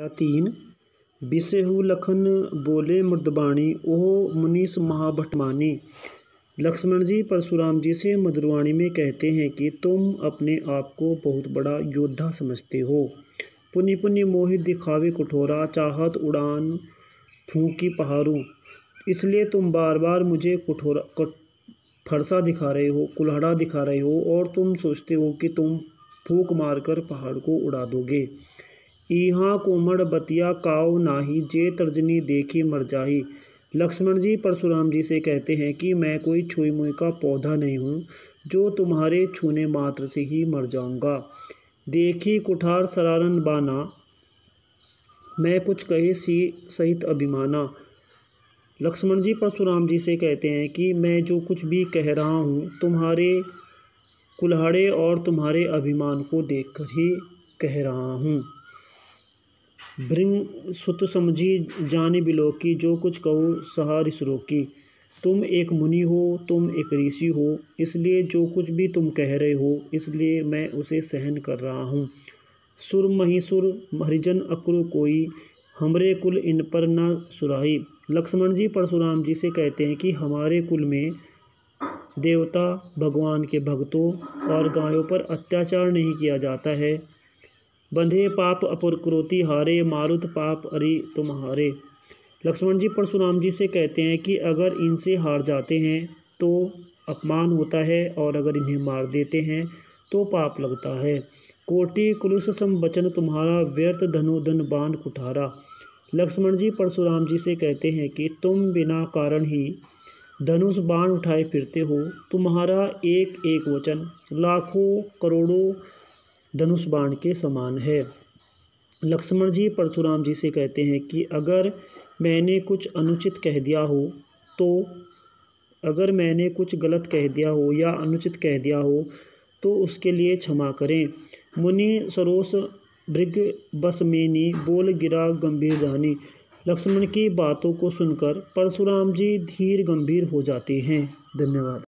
तीन बिसेहु लखन बोले मृदबाणी ओह मुनीस महाभटमानी। लक्ष्मण जी परशुराम जी से मधुरवाणी में कहते हैं कि तुम अपने आप को बहुत बड़ा योद्धा समझते हो। पुनि पुनि मोहि दिखावे कठोरा, चाहत उड़ान फूंकी पहाड़ू। इसलिए तुम बार बार मुझे फरसा दिखा रहे हो, कुल्हाड़ा दिखा रहे हो और तुम सोचते हो कि तुम फूंक मारकर पहाड़ को उड़ा दोगे। इहाँ कोमड़ बतिया काव नाही, जे तर्जनी देखी मर जाही। लक्ष्मण जी परशुराम जी से कहते हैं कि मैं कोई छुई मुई का पौधा नहीं हूँ जो तुम्हारे छूने मात्र से ही मर जाऊँगा। देखी कुठार सरारन बाना, मैं कुछ कहे सी सहित अभिमाना। लक्ष्मण जी परशुराम जी से कहते हैं कि मैं जो कुछ भी कह रहा हूँ तुम्हारे कुल्हाड़े और तुम्हारे अभिमान को देखकर ही कह रहा हूँ। भृंग सुत समझी जाने बिलोकी, जो कुछ कहो सहा रिस रोकी। तुम एक मुनि हो, तुम एक ऋषि हो, इसलिए जो कुछ भी तुम कह रहे हो इसलिए मैं उसे सहन कर रहा हूँ। सुर महिसुर हरिजन अक्रू कोई, हमरे कुल इन पर न सुराही। लक्ष्मण जी परशुराम जी से कहते हैं कि हमारे कुल में देवता, भगवान के भक्तों और गायों पर अत्याचार नहीं किया जाता है। बंधे पाप अपरक्रोति हारे, मारुत पाप अरि तुम्हारे। लक्ष्मण जी परशुराम जी से कहते हैं कि अगर इनसे हार जाते हैं तो अपमान होता है और अगर इन्हें मार देते हैं तो पाप लगता है। कोटि कुलुष सम वचन तुम्हारा, व्यर्थ धनुधन बाण कुठारा। लक्ष्मण जी परशुराम जी से कहते हैं कि तुम बिना कारण ही धनुष बाण उठाए फिरते हो। तुम्हारा एक एक वचन लाखों करोड़ों धनुष बाण के समान है। लक्ष्मण जी परशुराम जी से कहते हैं कि अगर मैंने कुछ अनुचित कह दिया हो अगर मैंने कुछ गलत कह दिया हो या अनुचित कह दिया हो तो उसके लिए क्षमा करें। मुनि सरोस भृग बस मेनी, बोल गिरा गंभीर जानी। लक्ष्मण की बातों को सुनकर परशुराम जी धीर गंभीर हो जाते हैं। धन्यवाद।